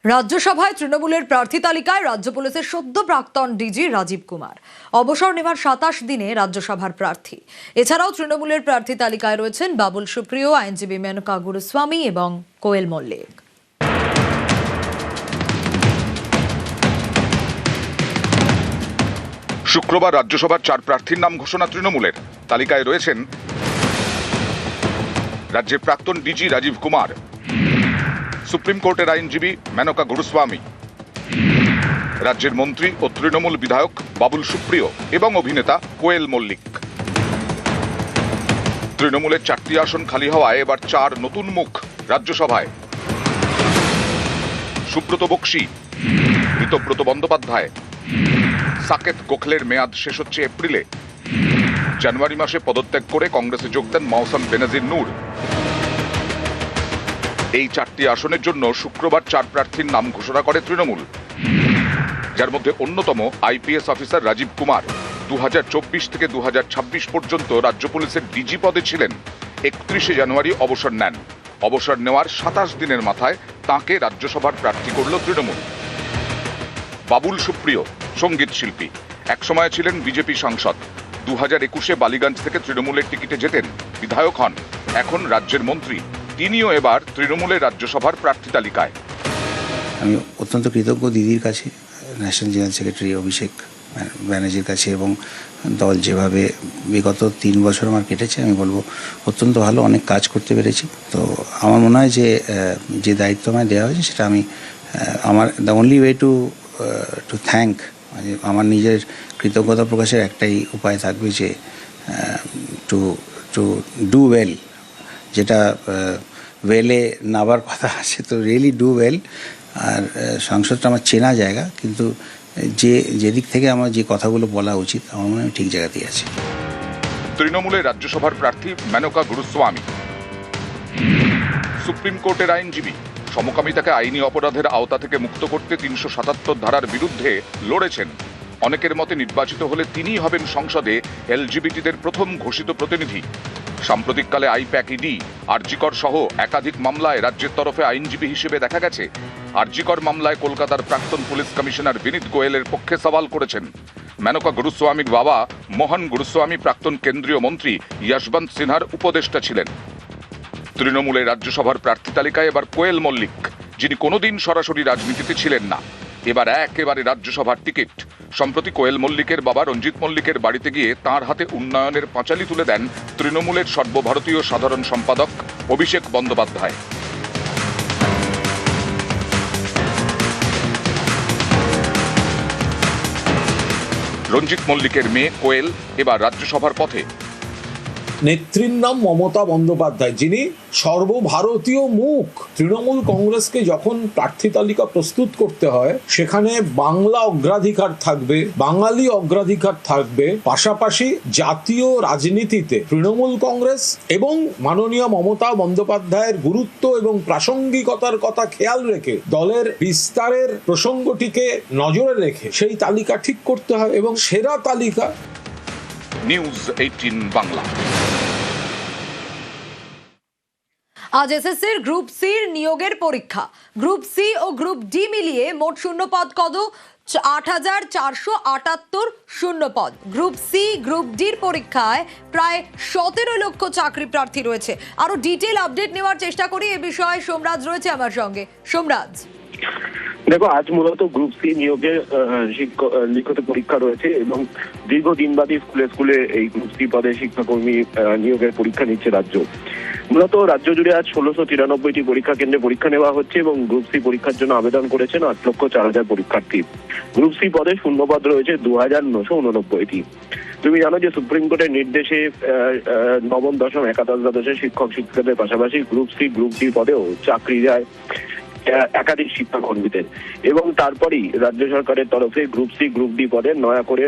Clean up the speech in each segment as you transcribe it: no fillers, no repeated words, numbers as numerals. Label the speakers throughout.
Speaker 1: রাজ্যসভায় তৃণমূলের প্রার্থী তালিকায় রাজ্য পুলিশের সদ্য প্রাক্তন ডিজি রাজীব কুমার অবসর নেওয়ার ২৭ দিনে রাজ্যসভার প্রার্থী। এছাড়াও তৃণমূলের প্রার্থী তালিকায় রয়েছেন বাবুল সুপ্রিয়, আইনজীবী মেনকা গুরুস্বামী এবং কোয়েল মল্লিক।
Speaker 2: শুক্রবার রাজ্যসভার 4 প্রার্থীর নাম ঘোষণা তৃণমূলের। তালিকায় রয়েছেন রাজ্যের প্রাক্তন ডিজি রাজীব কুমার, সুপ্রিম কোর্টের আইনজীবী মেনকা গুরুস্বামী, রাজ্যের মন্ত্রী ও তৃণমূল বিধায়ক বাবুল সুপ্রিয় এবং অভিনেতা কোয়েল মল্লিক। তৃণমূলের 4টি আসন খালি হওয়ায় এবার 4 নতুন মুখ রাজ্যসভায়। সুব্রত বক্সি, ঋতব্রত বন্দ্যোপাধ্যায়, সাকেত গোখলের মেয়াদ শেষ হচ্ছে এপ্রিলে। জানুয়ারি মাসে পদত্যাগ করে কংগ্রেসে যোগ দেন মহসন বেনাজির নূর। এই 4টি আসনের জন্য শুক্রবার 4 প্রার্থীর নাম ঘোষণা করে তৃণমূল, যার মধ্যে অন্যতম আইপিএস অফিসার রাজীব কুমার 2024 থেকে 2026 পর্যন্ত রাজ্য পুলিশের ডিজি পদে ছিলেন। 31শে জানুয়ারি অবসর নেন। অবসর নেওয়ার 27 দিনের মাথায় তাঁকে রাজ্যসভার প্রার্থী করল তৃণমূল। বাবুল সুপ্রিয় সঙ্গীত শিল্পী, একসময় ছিলেন বিজেপি সাংসদ। 2021-এ বালিগঞ্জ থেকে তৃণমূলের টিকিটে জেতেন, বিধায়ক হন, এখন রাজ্যের মন্ত্রী। তিনিও এবার তৃণমূলের রাজ্যসভার প্রার্থী তালিকায়।
Speaker 3: আমি অত্যন্ত কৃতজ্ঞ দিদির কাছে, ন্যাশনাল জেনারেল সেক্রেটারি অভিষেক ব্যানার্জির কাছে, এবং দল যেভাবে বিগত 3 বছর আমার কেটেছে, আমি বলবো অত্যন্ত ভালো, অনেক কাজ করতে পেরেছি। তো আমার মনে হয় যে দায়িত্ব আমায় দেওয়া হয়েছে সেটা আমি আমার the only way to thank, মানে আমার নিজের কৃতজ্ঞতা প্রকাশের একটাই উপায় থাকবে যে টু ডু ওয়েল, যেটা ওয়েলে নাবার কথা আছে, তো রিয়েলি ডু ওয়েল। আর সংসদটা আমার চেনা জায়গা, কিন্তু যেদিক থেকে আমার যে কথাগুলো বলা উচিত আমার মনে হয় ঠিক জায়গাতেই আছে।
Speaker 2: তৃণমূলের রাজ্যসভার প্রার্থী মেনকা গুরুস্বামী, সুপ্রিম কোর্টের আইনজীবী, সমকামিতাকে আইনি অপরাধের আওতা থেকে মুক্ত করতে 377 ধারার বিরুদ্ধে লড়েছেন। অনেকের মতে নির্বাচিত হলে তিনিই হবেন সংসদে এলজিবিটিদের প্রথম ঘোষিত প্রতিনিধি। সাম্প্রতিককালে আইপ্যাক, ইডি, আরজিকর সহ একাধিক মামলায় রাজ্যের তরফে আইনজীবী হিসেবে দেখা গেছে। আরজিকর মামলায় কলকাতার প্রাক্তন পুলিশ কমিশনার বিনীত গোয়েলের পক্ষে সওয়াল করেছেন। মেনকা গুরুস্বামীর বাবা মোহন গুরুস্বামী প্রাক্তন কেন্দ্রীয় মন্ত্রী যশবন্ত সিনহার উপদেষ্টা ছিলেন। তৃণমূলের রাজ্যসভার প্রার্থী তালিকায় এবার কোয়েল মল্লিক, যিনি কোনোদিন সরাসরি রাজনীতিতে ছিলেন না, এবার একেবারে রাজ্যসভার টিকিট। সম্প্রতি কোয়েল মল্লিকের বাবা রঞ্জিত মল্লিকের বাড়িতে গিয়ে তাঁর হাতে উন্নয়নের পাঁচালি তুলে দেন তৃণমূলের সর্বভারতীয় সাধারণ সম্পাদক অভিষেক বন্দ্যোপাধ্যায়। রঞ্জিত মল্লিকের মেয়ে কোয়েল এবার রাজ্যসভার পথে।
Speaker 4: নেত্রীর নাম মমতা বন্দ্যোপাধ্যায়, যিনি সর্বভারতীয় মুখ। তৃণমূল কংগ্রেসকে যখন প্রার্থী তালিকা প্রস্তুত করতে হয়, সেখানে বাংলা অগ্রাধিকার থাকবে, বাঙালি অগ্রাধিকার থাকবে, পাশাপাশি জাতীয় রাজনীতিতে তৃণমূল কংগ্রেস এবং মাননীয় মমতা বন্দ্যোপাধ্যায়ের গুরুত্ব এবং প্রাসঙ্গিকতার কথা খেয়াল রেখে দলের বিস্তারের প্রসঙ্গটিকে নজরে রেখে সেই তালিকা ঠিক করতে হয়, এবং সেরা তালিকা
Speaker 2: নিউজ 18 বাংলা।
Speaker 1: আজ এসএসসির গ্রুপ সির নিয়োগের পরীক্ষা। গ্রুপ সি ও গ্রুপ ডি মিলিয়ে মোট শূন্যপদ কত? 8,478 শূন্যপদ। গ্রুপ সি গ্রুপ ডির পরীক্ষায় প্রায় 17 লক্ষ চাকরি প্রার্থী রয়েছে। আরো ডিটেইল আপডেট নেওয়ার চেষ্টা করি এ বিষয়ে। সোমরাজ রয়েছে আমার সঙ্গে। সোমরাজ,
Speaker 5: দেখো, আজ মূলত গ্রুপ সি নিয়োগের লিখিত পরীক্ষা রয়েছে এবং দীর্ঘদিনবাদী স্কুলে এই গ্রুপ সি পদে শিক্ষাকর্মী নিয়োগের পরীক্ষা নিচ্ছে রাজ্য। মূলত রাজ্য জুড়ে আজ 1693টি পরীক্ষা কেন্দ্রে পরীক্ষা নেওয়া হচ্ছে এবং গ্রুপ সি পরীক্ষার জন্য আবেদন করেছেন 8,04,000 পরীক্ষার্থী। গ্রুপ সি পদে শূন্যপদ রয়েছে 2,989টি। তুমি জানো যে সুপ্রিম কোর্টের নির্দেশে নবম, দশম, একাদশ, দ্বাদশের শিক্ষক শিক্ষিকাদের পাশাপাশি গ্রুপ সি গ্রুপ ডি পদেও চাকরি যায় একাধিক শিক্ষাকর্মীদের, এবং তারপরেই রাজ্য সরকারের তরফে গ্রুপ সি গ্রুপ ডি পদে নয়া করে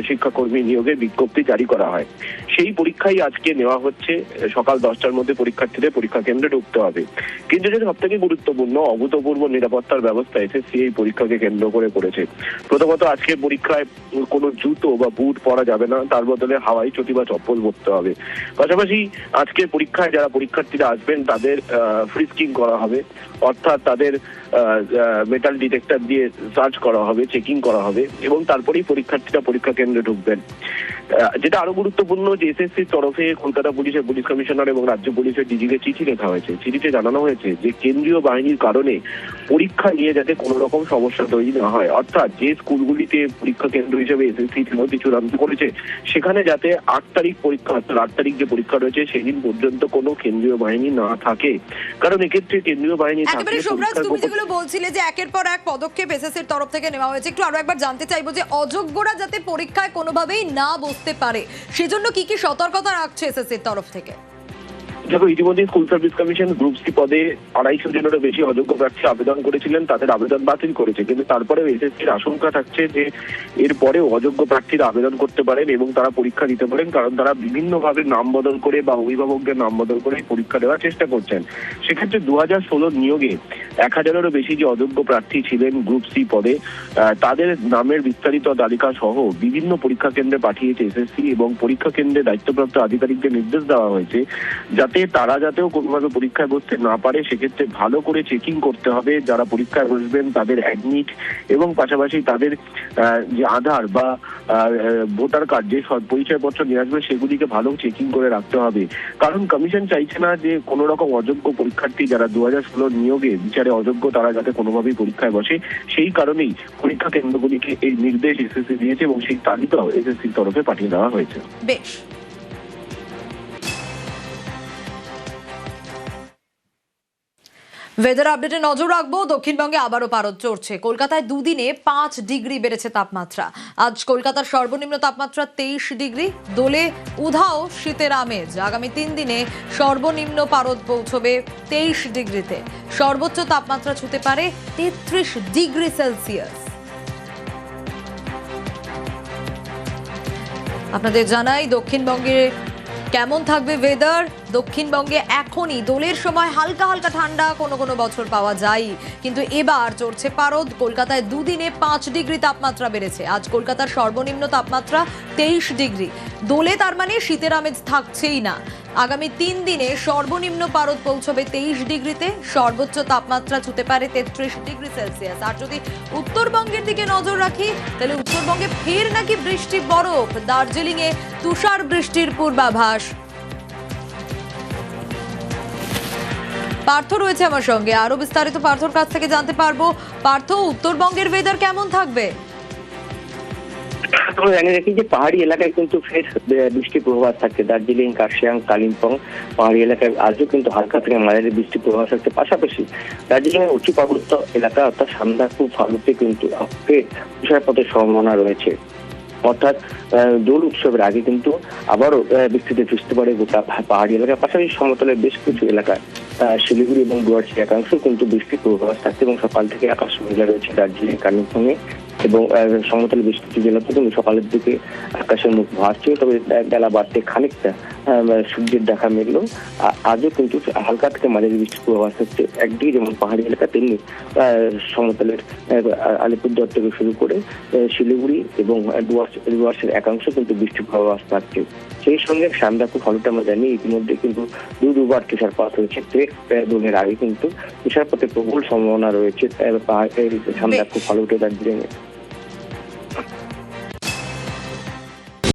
Speaker 5: শিক্ষাকর্মী নিয়োগের বিজ্ঞপ্তি জারি করা হয়। সেই পরীক্ষাই আজকে নেওয়া হচ্ছে। সকাল 10টার মধ্যে পরীক্ষার্থীদের পরীক্ষা কেন্দ্রে ঢুকতে হবে। কিন্তু যেটা সব থেকে গুরুত্বপূর্ণ, অভূতপূর্ব নিরাপত্তার ব্যবস্থা এসএসসি এই পরীক্ষাকে কেন্দ্র করে করেছে। প্রথমত, আজকের পরীক্ষায় কোনো জুতো বা বুট পরা যাবে না, তার বদলে হাওয়াই চটি বা চপ্পল পরতে হবে। পাশাপাশি আজকের পরীক্ষায় যারা পরীক্ষার্থীরা আসবেন তাদের ফ্রিস্কিং করা হবে, অর্থাৎ তাদের মেটাল ডিটেক্টর দিয়ে সার্চ করা হবে, চেকিং করা হবে এবং তারপরেই পরীক্ষার্থীরা পরীক্ষা কেন্দ্রে ঢুকবেন। যেটা আরো গুরুত্বপূর্ণ যে এসএসসির তরফে কলকাতা পুলিশের পুলিশ কমিশনার এবং রাজ্য পুলিশের ডিজিকে চিঠি লেখা হয়েছে। চিঠিতে জানানো হয়েছে যে কেন্দ্রীয় বাহিনীর কারণে পরীক্ষা নিয়ে যাতে কোনো রকম সমস্যা তৈরি না হয়, অর্থাৎ যে স্কুলগুলিতে পরীক্ষা কেন্দ্র হিসেবে এসএসসি ইতিমধ্যে চূড়ান্ত করেছে সেখানে যাতে 8 তারিখ পরীক্ষা, অর্থাৎ 8 তারিখ যে পরীক্ষা রয়েছে সেদিন পর্যন্ত কোনো কেন্দ্রীয় বাহিনী না থাকে। কারণ এক্ষেত্রে কেন্দ্রীয় বাহিনী
Speaker 1: একেবারে সোমরাজ, তুমি যেগুলো বলছিলে যে একের পর এক পদক্ষেপ এসএসসির তরফ থেকে নেওয়া হয়েছে, একটু আরো একবার জানতে চাইবো যে অযোগ্যরা যাতে পরীক্ষায় কোনোভাবেই না বসতে পারে সেজন্য কি কি সতর্কতা রাখছে এসএসসির তরফ থেকে?
Speaker 5: দেখো, ইতিমধ্যে school service commission group C পদে 250 জনেরও বেশি অযোগ্য প্রার্থী আবেদন করেছিলেন, তাদের আবেদন বাতিল করেছে। কিন্তু তারপরেও এসএসসির আশঙ্কা থাকছে যে এরপরেও অযোগ্য প্রার্থীরা আবেদন করতে পারেন এবং তারা পরীক্ষা দিতে পারেন, কারণ তারা বিভিন্নভাবে নাম বদল করে বা অভিভাবকদের নাম বদল করে পরীক্ষা দেওয়ার চেষ্টা করছেন। সেক্ষেত্রে 2016 নিয়োগে 1000-এরও বেশি যে অযোগ্য প্রার্থী ছিলেন গ্রুপ সি পদে, তাদের নামের বিস্তারিত তালিকা সহ বিভিন্ন পরীক্ষা কেন্দ্রে পাঠিয়েছে এসএসসি এবং পরীক্ষা কেন্দ্রে দায়িত্বপ্রাপ্ত আধিকারিকদের নির্দেশ দেওয়া হয়েছে যাতে তারা যাতেও কোনোভাবে পরীক্ষায় বসতে না পারে সেক্ষেত্রে ভালো করে চেকিং করতে হবে। যারা পরীক্ষায় বসবেন তাদের অ্যাডমিট এবং পাশাপাশি তাদের যে আধার বা ভোটার কার্ড, যে পরিচয়পত্র নিয়ে আসবে সেগুলিকে ভালো চেকিং করে রাখতে হবে। কারণ কমিশন চাইছে না যে কোনো রকম অযোগ্য পরীক্ষার্থী যারা 2016 নিয়োগে বিচারে অযোগ্য তারা যাতে কোনোভাবেই পরীক্ষায় বসে। সেই কারণেই পরীক্ষা কেন্দ্রগুলিকে এই নির্দেশ এসএসসি দিয়েছে এবং সেই তালিকাও এসএসসির তরফে পাঠিয়ে দেওয়া হয়েছে।
Speaker 1: বেশ, ওয়েদার আপডেটে নজর রাখবো। দক্ষিণবঙ্গে আবারও পারদ চড়ছে। কলকাতায় দুদিনে 5 ডিগ্রি বেড়েছে তাপমাত্রা। আজ কলকাতার সর্বনিম্ন তাপমাত্রা 23 ডিগ্রি। দোলে উধাও শীতের আমেজ। আগামী 3 দিনে সর্বনিম্ন পারদ পৌঁছবে 23 ডিগ্রিতে। সর্বোচ্চ তাপমাত্রা ছুঁতে পারে 33 ডিগ্রি সেলসিয়াস। আপনাদের জানাই দক্ষিণবঙ্গে কেমন থাকবে ওয়েদার। দক্ষিণবঙ্গে এখনই দোলের সময় হালকা হালকা ঠান্ডা কোনো কোনো বছর পাওয়া যায়, কিন্তু এবার চড়ছে পারদ। কলকাতায় দুদিনে 5 ডিগ্রি তাপমাত্রা বেড়েছে। আজ কলকাতার সর্বনিম্ন তাপমাত্রা 23 ডিগ্রি। দোলে তার মানে শীতের আমেজ থাকছেই না। আগামী 3 দিনে সর্বনিম্ন পারদ পৌঁছবে 23 ডিগ্রিতে। সর্বোচ্চ তাপমাত্রা ছুঁতে পারে 33 ডিগ্রি সেলসিয়াস। আর যদি উত্তরবঙ্গের দিকে নজর রাখি তাহলে উত্তরবঙ্গে ফের নাকি বৃষ্টি, বরফ। দার্জিলিংয়ে তুষার বৃষ্টির পূর্বাভাস। পার্থ রয়েছে আমার সঙ্গে, আরো বিস্তারিত পার্থর কাছ থেকে জানতে পারবো। পার্থ, উত্তরবঙ্গের ওয়েদার কেমন থাকবে?
Speaker 6: জানিয়ে রাখি যে পাহাড়ি এলাকায় কিন্তু ফের বৃষ্টির পূর্বাভাস থাকছে। দার্জিলিং, কার্শিয়াং, কালিম্পং পাহাড়ি এলাকায় আজও কিন্তু হালকা থেকে মাঝারি বৃষ্টির পূর্বাভাস থাকছে। পাশাপাশি দার্জিলিং এর উঁচু পার্বত্য এলাকা অর্থাৎ সান্দাকফু, ফালুতে কিন্তু ফের তুষারপাতের সম্ভাবনা রয়েছে। অর্থাৎ দোল উৎসবের আগে কিন্তু আবারও বৃষ্টিতে ভিজতে পারে গোটা পাহাড়ি এলাকা। পাশাপাশি সমতলের বেশ কিছু এলাকায় শিলিগুড়ি এবং ডুয়ার্সি একাংশ কিন্তু বৃষ্টির পূর্বাভাস থাকছে এবং সকাল থেকে আকাশ মেঘলা রয়েছে দার্জিলিং, কালিম্পংয়ে এবং সমতলের বেশ কিছু জেলাতে কিন্তু সকালের দিকে আকাশের মুখ ভাসছে। তবে বেলা বাড়তে খানিকটা সূর্যের দেখা মিলল। আজও কিন্তু হালকা থেকে মাঝারি বৃষ্টির পূর্বাভাস থাকছে। একদিকে যেমন পাহাড়ি এলাকা তেমনি সমতলের আলিপুরদুয়ার থেকে শুরু করে শিলিগুড়ি এবং ডুয়ার্সের একাংশ কিন্তু বৃষ্টির পূর্বাভাস থাকছে। সেই সঙ্গে সান্দাকফু, ফালুতে আমরা জানি ইতিমধ্যে কিন্তু দুবার তুষারপাত হয়েছে। দোলের আগে কিন্তু তুষারপাতের প্রবল সম্ভাবনা রয়েছে পাহাড়ের সান্দাকফু, ফালুতে, দার্জিলিংয়ে।